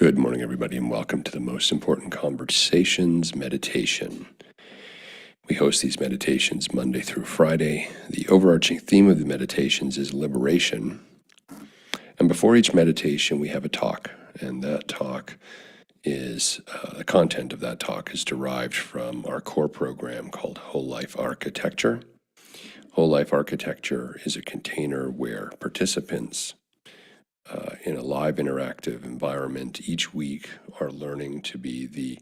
Good morning, everybody, and welcome to the Most Important Conversations Meditation. We host these meditations Monday through Friday. The overarching theme of the meditations is liberation. And before each meditation, we have a talk. And that talk is, the content of that talk is derived from our core program called Whole Life Architecture. Whole Life Architecture is a container where participants in a live interactive environment each week are learning to be the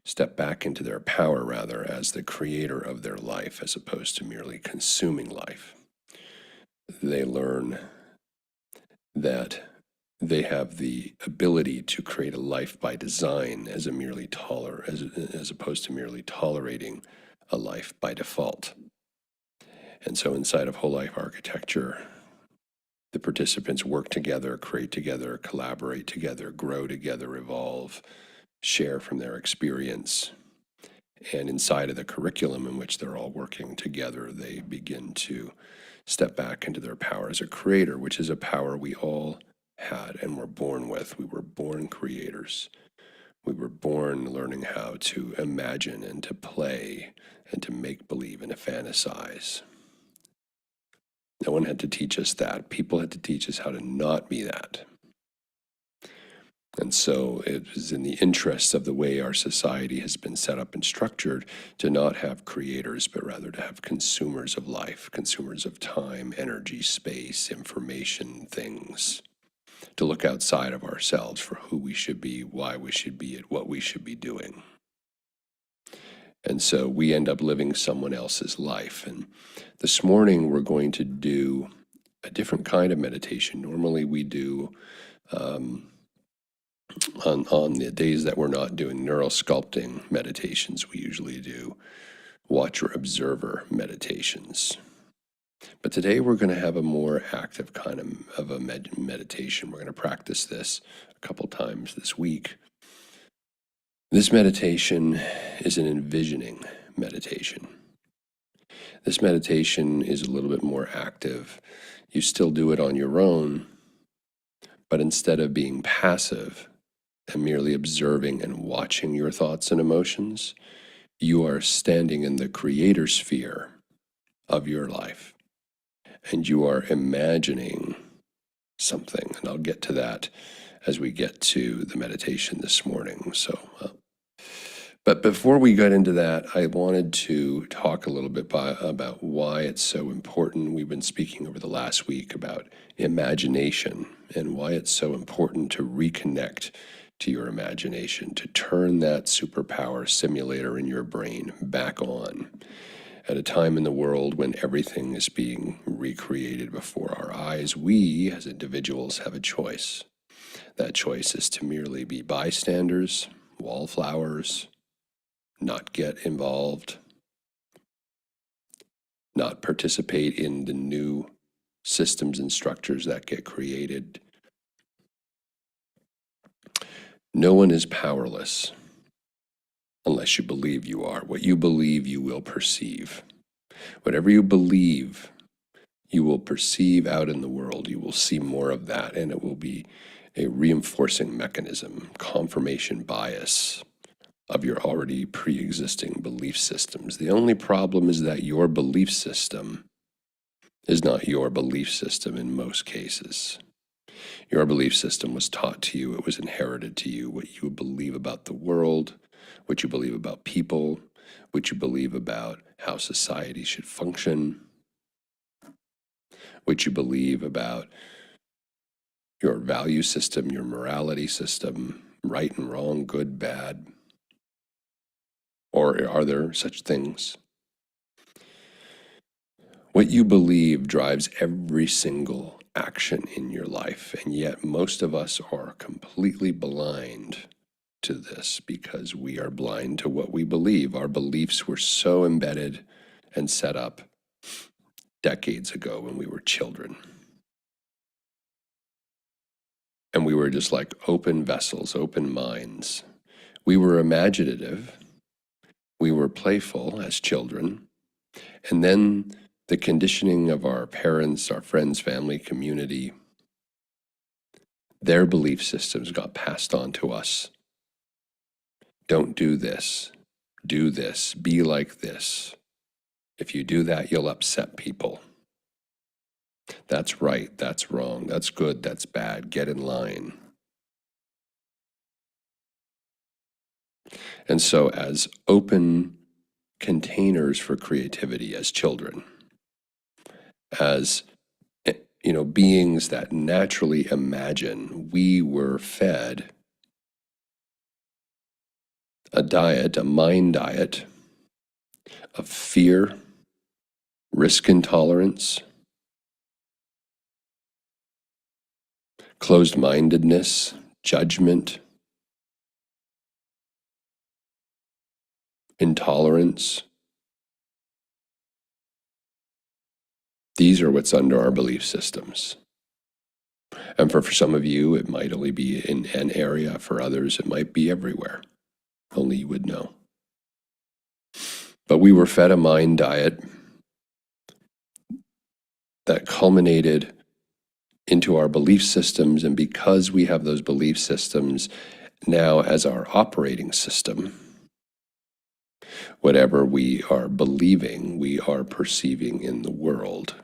step back into their power rather as the creator of their life as opposed to merely consuming life. They learn that they have the ability to create a life by design as opposed to merely tolerating a life by default. And so inside of Whole Life Architecture, the participants work together, create together, collaborate together, grow together, evolve, share from their experience. And inside of the curriculum in which they're all working together, they begin to step back into their power as a creator, which is a power we all had and were born with. We were born creators. We were born learning how to imagine and to play and to make believe and to fantasize. No one had to teach us that. People had to teach us how to not be that. And so it was in the interests of the way our society has been set up and structured to not have creators, but rather to have consumers of life, consumers of time, energy, space, information, things, to look outside of ourselves for who we should be, why we should be it, what we should be doing. And so we end up living someone else's life. And this morning we're going to do a different kind of meditation. Normally we do, on the days that we're not doing neural sculpting meditations, we usually do watcher observer meditations. But today we're going to have a more active kind of a meditation. We're going to practice this a couple times this week. This meditation is an envisioning meditation. This meditation is a little bit more active. You still do it on your own, but instead of being passive and merely observing and watching your thoughts and emotions, you are standing in the creator sphere of your life, and you are imagining something. And I'll get to that as we get to the meditation this morning. But before we get into that, I wanted to talk a little bit about why it's so important. We've been speaking over the last week about imagination and why it's so important to reconnect to your imagination, to turn that superpower simulator in your brain back on at a time in the world when everything is being recreated before our eyes. We, as individuals, have a choice. That choice is to merely be bystanders, wallflowers, not get involved, not participate in the new systems and structures that get created. No one is powerless unless you believe you are. What you believe, you will perceive. Whatever you believe, you will perceive out in the world. You will see more of that, and it will be a reinforcing mechanism, confirmation bias of your already pre-existing belief systems. The only problem is that your belief system is not your belief system in most cases. Your belief system was taught to you, it was inherited to you, what you believe about the world, what you believe about people, what you believe about how society should function, what you believe about your value system, your morality system, right and wrong, good, bad. Or are there such things? What you believe drives every single action in your life, and yet most of us are completely blind to this because we are blind to what we believe. Our beliefs were so embedded and set up decades ago when we were children. And we were just like open vessels, open minds. We were imaginative. We were playful as children. And then the conditioning of our parents, our friends, family, community, Their belief systems got passed on to us. Don't do this, be like this. If you do that, you'll upset people. That's right, that's wrong, that's good, that's bad, get in line. And so, as open containers for creativity as children, as beings that naturally imagine, we were fed a diet, a mind diet of fear, risk intolerance, closed-mindedness, judgment, intolerance. These are what's under our belief systems. And for some of you, it might only be in an area. For others, it might be everywhere. Only you would know. But we were fed a mind diet that culminated into our belief systems. And because we have those belief systems now as our operating system, whatever we are believing, we are perceiving in the world.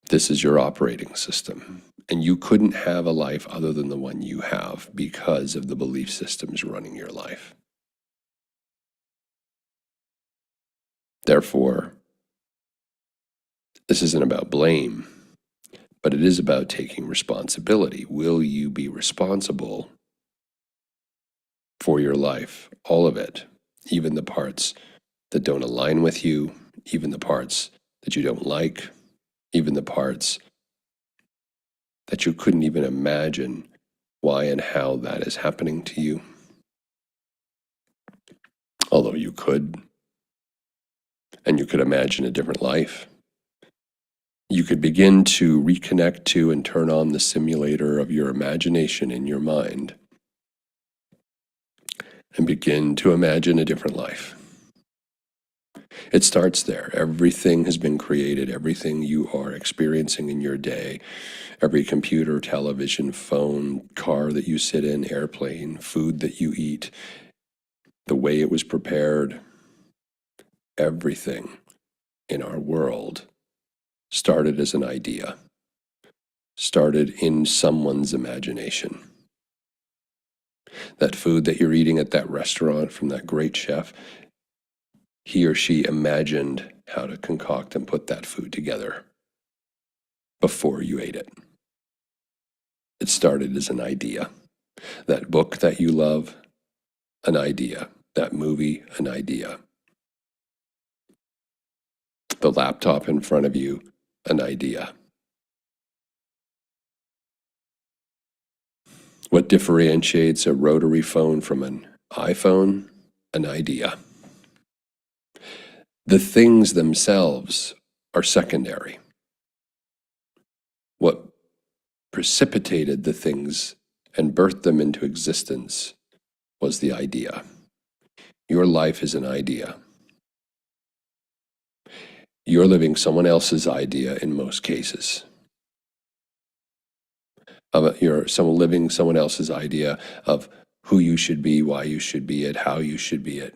This is your operating system. And you couldn't have a life other than the one you have because of the belief systems running your life. Therefore, this isn't about blame, but it is about taking responsibility. Will you be responsible for your life? All of it, even the parts that don't align with you, even the parts that you don't like, even the parts that you couldn't even imagine why and how that is happening to you. Although you could, and you could imagine a different life. You could begin to reconnect to and turn on the simulator of your imagination in your mind and begin to imagine a different life. It starts there. Everything has been created. Everything you are experiencing in your day, every computer, television, phone, car that you sit in, airplane, food that you eat, the way it was prepared, everything in our world started as an idea, started in someone's imagination. That food that you're eating at that restaurant from that great chef, he or she imagined how to concoct and put that food together before you ate it. It started as an idea. That book that you love, an idea. That movie, an idea. The laptop in front of you, an idea. What differentiates a rotary phone from an iPhone? An idea. The things themselves are secondary. What precipitated the things and birthed them into existence was the idea. Your life is an idea. You're living someone else's idea in most cases. You're living someone else's idea of who you should be, why you should be it, how you should be it,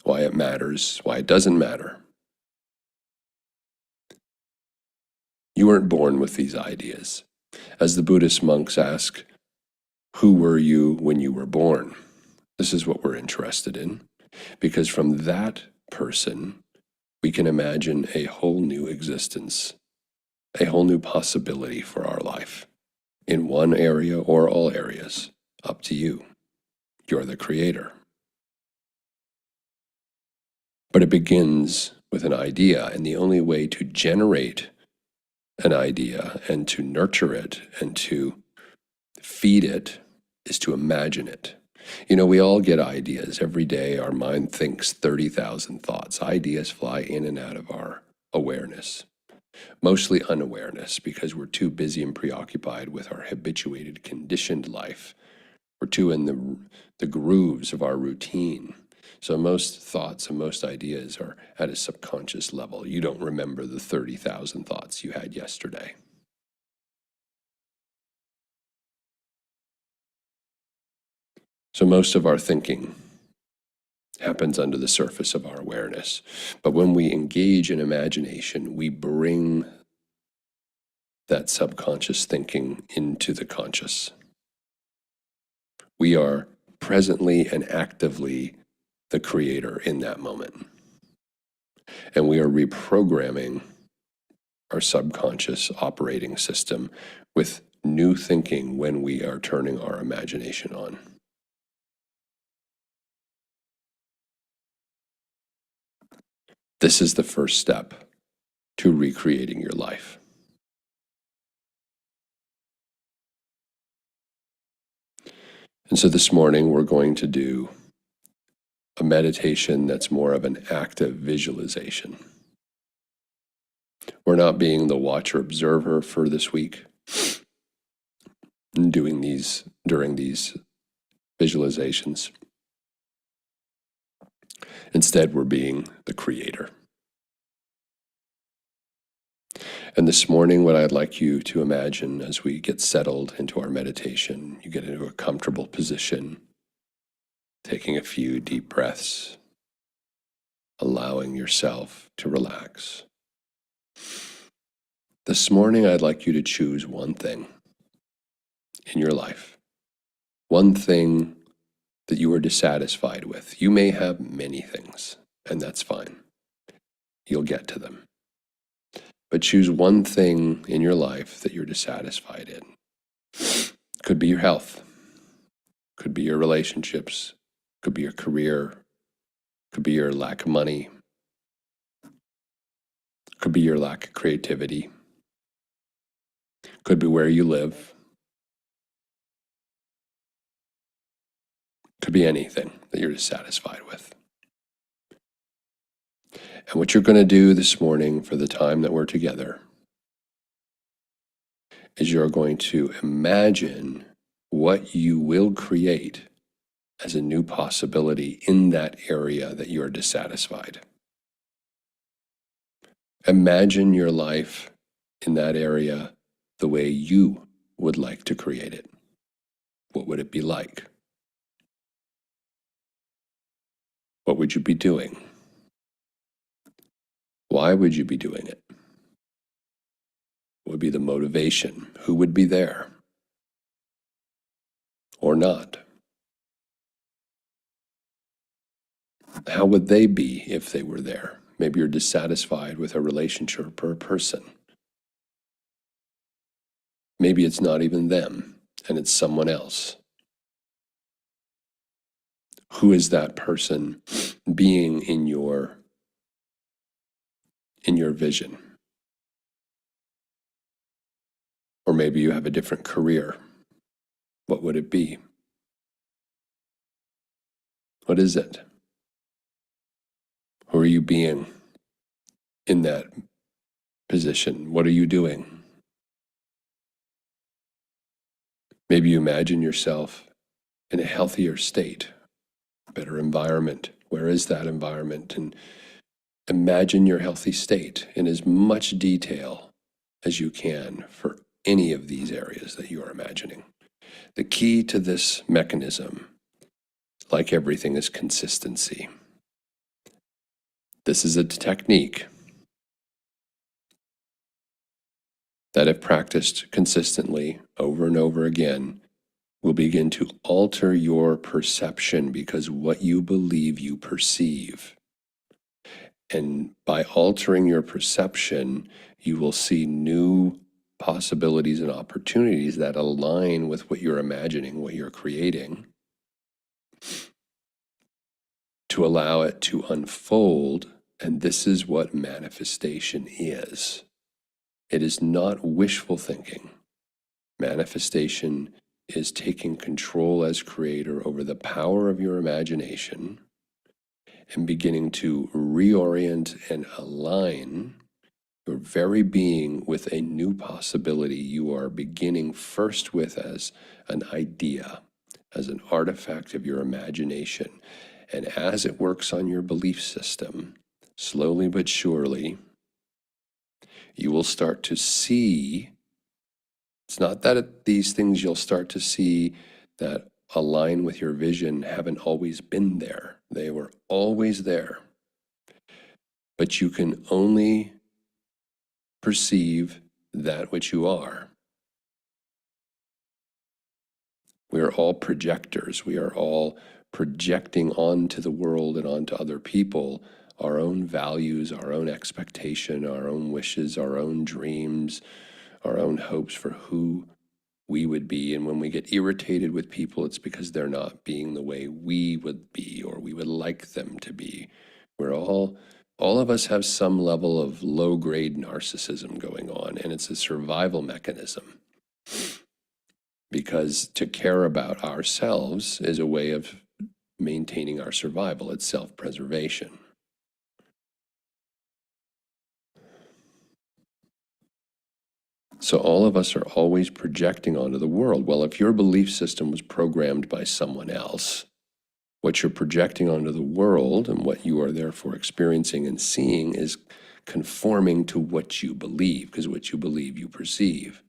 why it matters, why it doesn't matter. You weren't born with these ideas. As the Buddhist monks ask, who were you when you were born? This is what we're interested in, because from that person, we can imagine a whole new existence, a whole new possibility for our life, in one area or all areas, up to you. You're the creator. But it begins with an idea, and the only way to generate an idea and to nurture it and to feed it is to imagine it. We all get ideas. Every day our mind thinks 30,000 thoughts. Ideas fly in and out of our awareness. Mostly unawareness, because we're too busy and preoccupied with our habituated, conditioned life. We're too in the grooves of our routine. So most thoughts and most ideas are at a subconscious level. You don't remember the 30,000 thoughts you had yesterday. So most of our thinking happens under the surface of our awareness. But when we engage in imagination, we bring that subconscious thinking into the conscious. We are presently and actively the creator in that moment. And we are reprogramming our subconscious operating system with new thinking when we are turning our imagination on. This is the first step to recreating your life. And so this morning we're going to do a meditation that's more of an active visualization. We're not being the watcher observer for this week, and doing these during these visualizations. Instead, we're being the creator. And this morning, what I'd like you to imagine as we get settled into our meditation, you get into a comfortable position, taking a few deep breaths, allowing yourself to relax. This morning, I'd like you to choose one thing in your life, one thing that you are dissatisfied with. You may have many things, and that's fine. You'll get to them. But choose one thing in your life that you're dissatisfied in. Could be your health, could be your relationships, could be your career, could be your lack of money, could be your lack of creativity, could be where you live, could be anything that you're dissatisfied with. And what you're going to do this morning for the time that we're together is you're going to imagine what you will create as a new possibility in that area that you're dissatisfied. Imagine your life in that area the way you would like to create it. What would it be like? What would you be doing? Why would you be doing it? What would be the motivation? Who would be there? Or not? How would they be if they were there? Maybe you're dissatisfied with a relationship or a person. Maybe it's not even them, and it's someone else. Who is that person being in your vision? Or maybe you have a different career. What would it be? What is it? Who are you being in that position? What are you doing? Maybe you imagine yourself in a healthier state, a better environment. Where is that environment? And imagine your healthy state in as much detail as you can for any of these areas that you are imagining. The key to this mechanism, like everything, is consistency. This is a technique that, if practiced consistently over and over again, will begin to alter your perception, because what you believe you perceive. And by altering your perception, you will see new possibilities and opportunities that align with what you're imagining, what you're creating, to allow it to unfold. And this is what manifestation is. It is not wishful thinking. Manifestation is taking control as creator over the power of your imagination and beginning to reorient and align your very being with a new possibility you are beginning first with as an idea, as an artifact of your imagination. And as it works on your belief system, slowly but surely, you will start to see. It's not that these things you'll start to see that align with your vision haven't always been there. They were always there. But you can only perceive that which you are. We are all projectors. We are all projecting onto the world and onto other people our own values, our own expectation, our own wishes, our own dreams, our own hopes for who we would be. And when we get irritated with people, it's because they're not being the way we would be or we would like them to be. All of us have some level of low-grade narcissism going on, and it's a survival mechanism. Because to care about ourselves is a way of maintaining our survival. It's self-preservation. So all of us are always projecting onto the world. Well, if your belief system was programmed by someone else, what you're projecting onto the world and what you are therefore experiencing and seeing is conforming to what you believe, because what you believe, you perceive.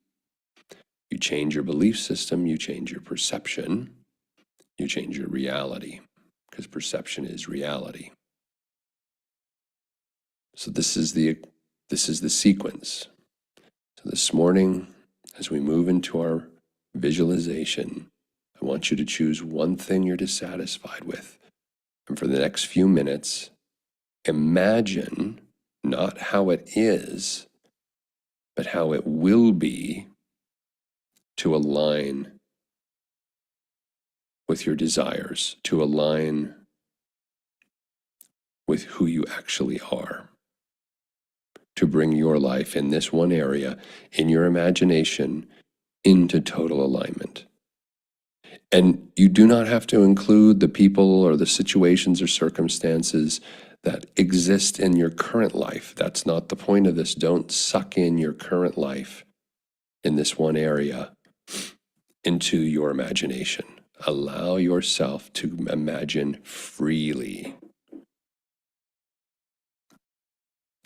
You change your belief system, you change your perception, you change your reality, because perception is reality. So this is the sequence. So this morning, as we move into our visualization, I want you to choose one thing you're dissatisfied with. And for the next few minutes, imagine not how it is, but how it will be to align with your desires, to align with who you actually are, to bring your life in this one area, in your imagination, into total alignment. And you do not have to include the people or the situations or circumstances that exist in your current life. That's not the point of this. Don't suck in your current life in this one area into your imagination. Allow yourself to imagine freely.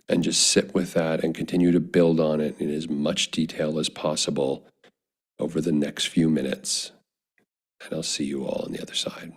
And just sit with that and continue to build on it in as much detail as possible over the next few minutes. And I'll see you all on the other side.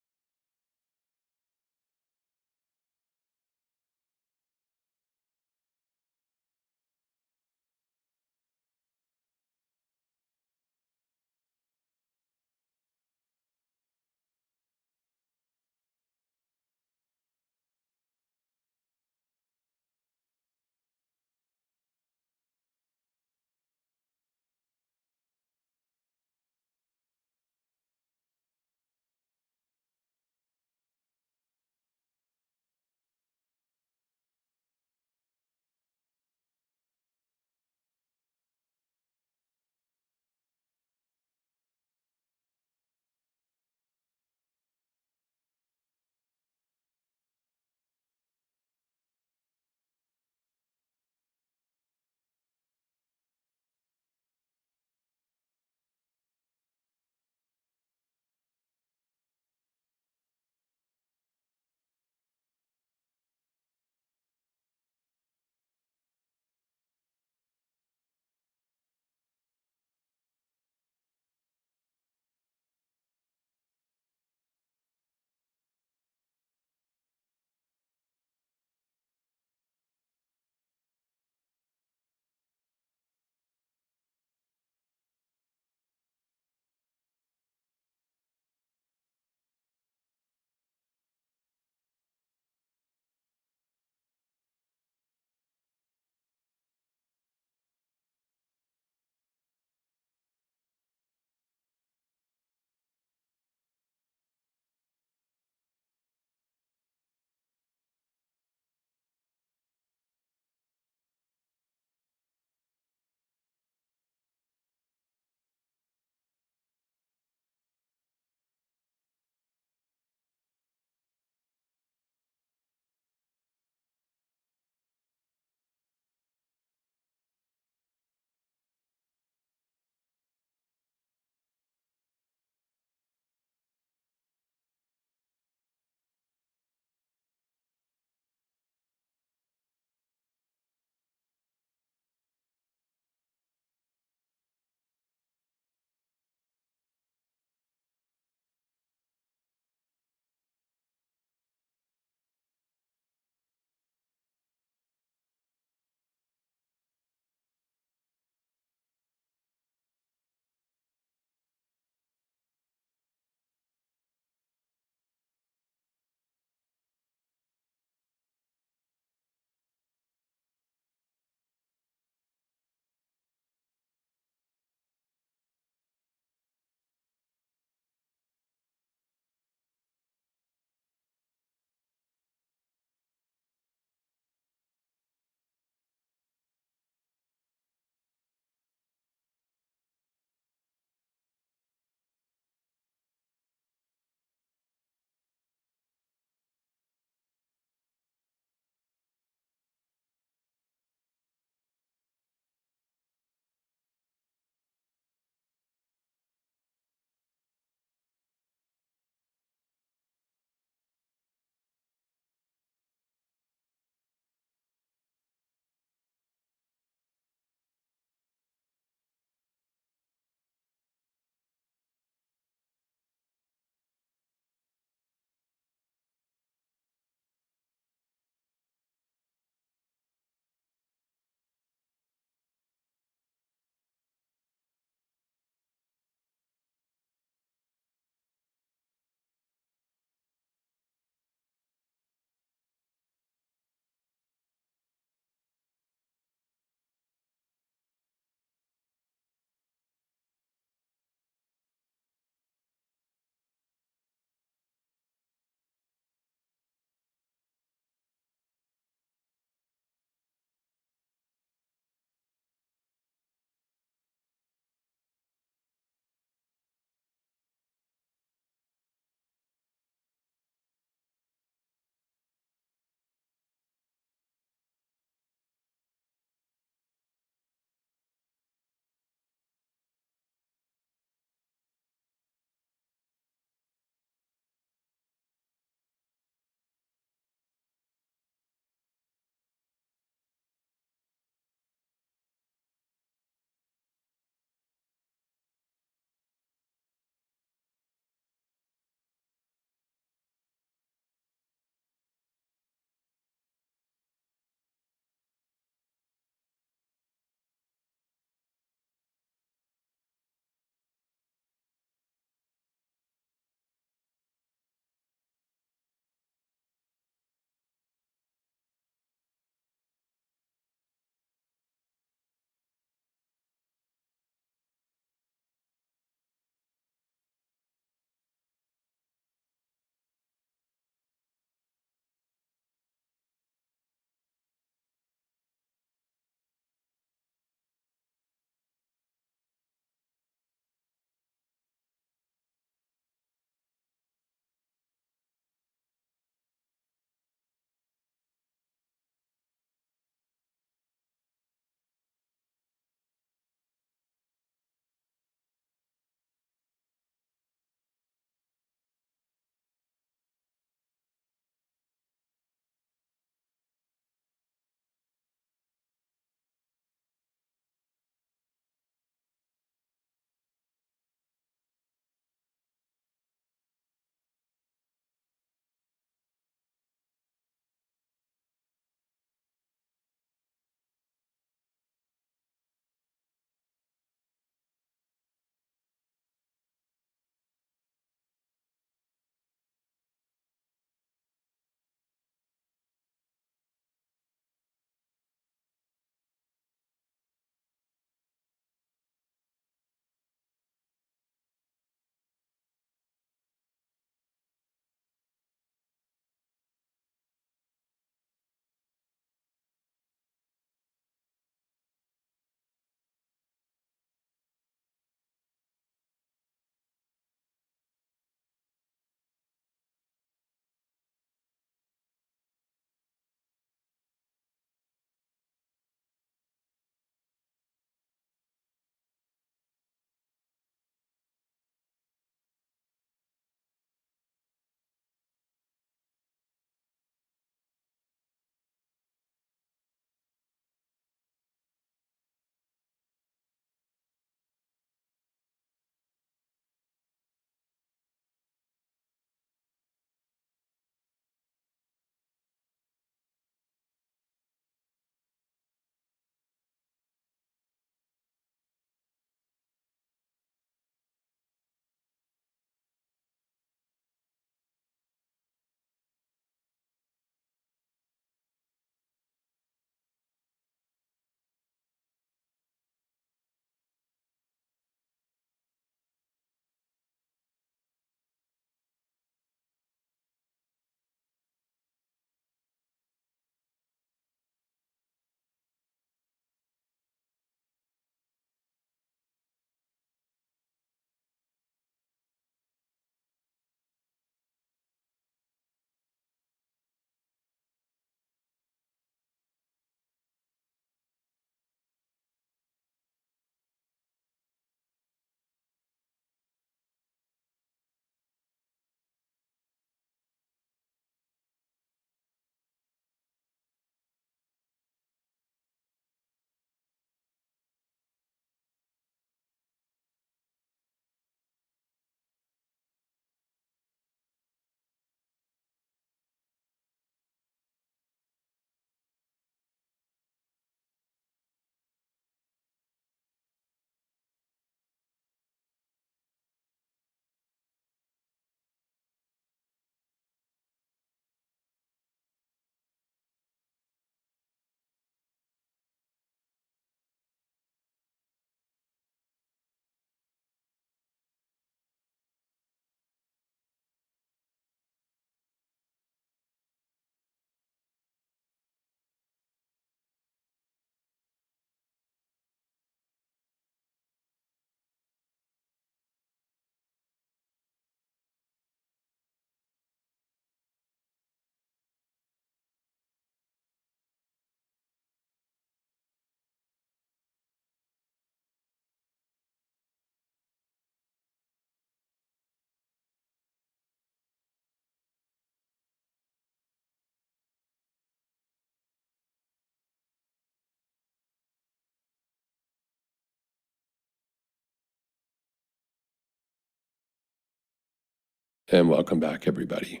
And welcome back, everybody.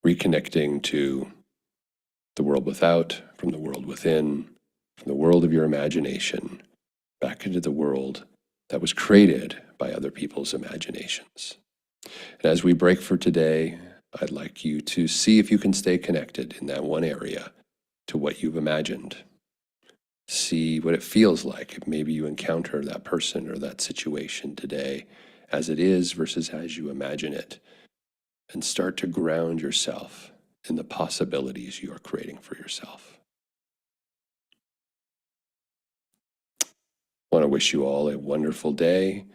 Reconnecting to the world without, from the world within, from the world of your imagination, back into the world that was created by other people's imaginations. And as we break for today, I'd like you to see if you can stay connected in that one area to what you've imagined. See what it feels like. Maybe you encounter that person or that situation today as it is versus as you imagine it. And start to ground yourself in the possibilities you are creating for yourself. I want to wish you all a wonderful day.